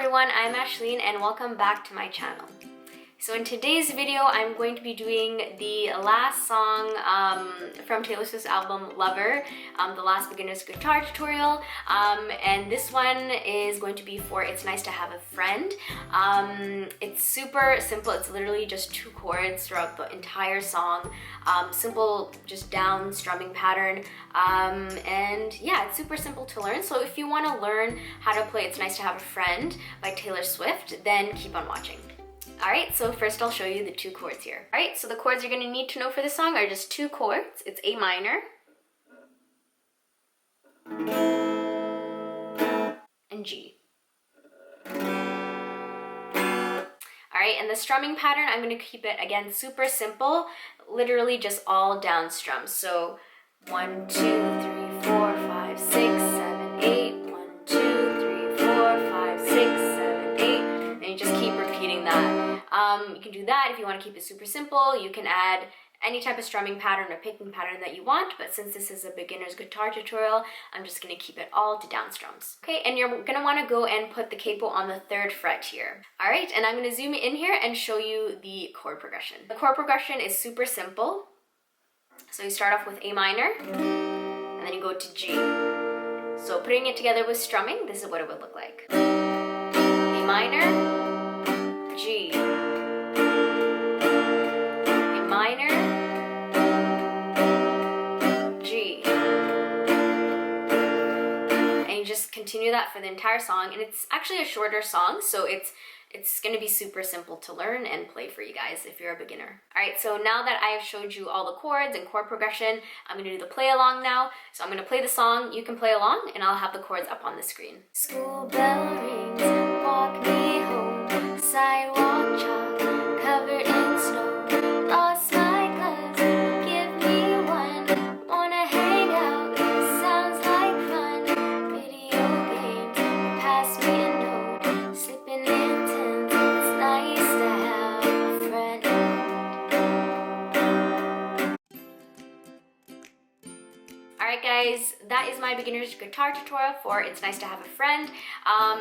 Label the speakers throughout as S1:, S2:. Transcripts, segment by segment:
S1: everyone, I'm Ashleen and welcome back to my channel. So in today's video, I'm going to be doing the last song from Taylor Swift's album Lover, the last beginner's guitar tutorial, and this one is going to be for It's Nice to Have a Friend. It's super simple. It's literally just 2 chords throughout the entire song. Simple, just down strumming pattern, and yeah, it's super simple to learn. So if you want to learn how to play It's Nice to Have a Friend by Taylor Swift, then keep on watching. Alright, so first I'll show you the 2 chords here. Alright, so the chords you're going to need to know for this song are just 2 chords. It's A minor and G. Alright, and the strumming pattern, I'm going to keep it, again, super simple. Literally just all down strums. So 1, 2, 3, 4, 5, 6, 7, 8. 1, 2, 3, 4, 5, 6, 7, 8. And you just keep repeating that. You can do that if you want to keep it super simple. You can add any type of strumming pattern or picking pattern that you want, but since this is a beginner's guitar tutorial, I'm just going to keep it all to down strums. Okay, and you're going to want to go and put the capo on the 3rd fret here. Alright, and I'm going to zoom in here and show you the chord progression. The chord progression is super simple. So you start off with A minor, and then you go to G. So putting it together with strumming, this is what it would look like. A minor, G. Minor, G, and you just continue that for the entire song. And it's actually a shorter song, so it's going to be super simple to learn and play for you guys if you're a beginner. Alright, so now that I have showed you all the chords and chord progression, I'm going to do the play along now. So I'm going to play the song, you can play along, and I'll have the chords up on the screen. School bell rings, walk me home, sidewalk chalk, covered in snow. Lost my gloves, give me one. Wanna hang out, sounds like fun. Video games, pass me a note. Slipping in tents, it's nice to have a friend. Alright guys, that is my beginner's guitar tutorial for It's Nice to Have a Friend.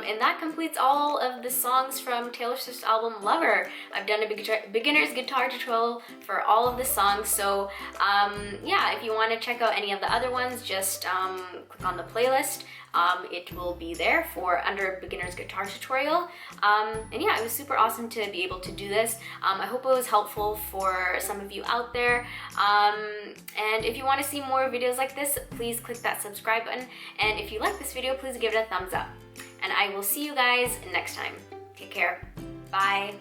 S1: And that completes all of the songs from Taylor Swift's album Lover. I've done a beginner's guitar tutorial for all of the songs, so yeah, if you want to check out any of the other ones, just click on the playlist. It will be there for under beginner's guitar tutorial. And yeah, it was super awesome to be able to do this. I hope it was helpful for some of you out there. And if you want to see more videos like this, please click that subscribe button. And if you like this video, please give it a thumbs up. And I will see you guys next time. Take care. Bye.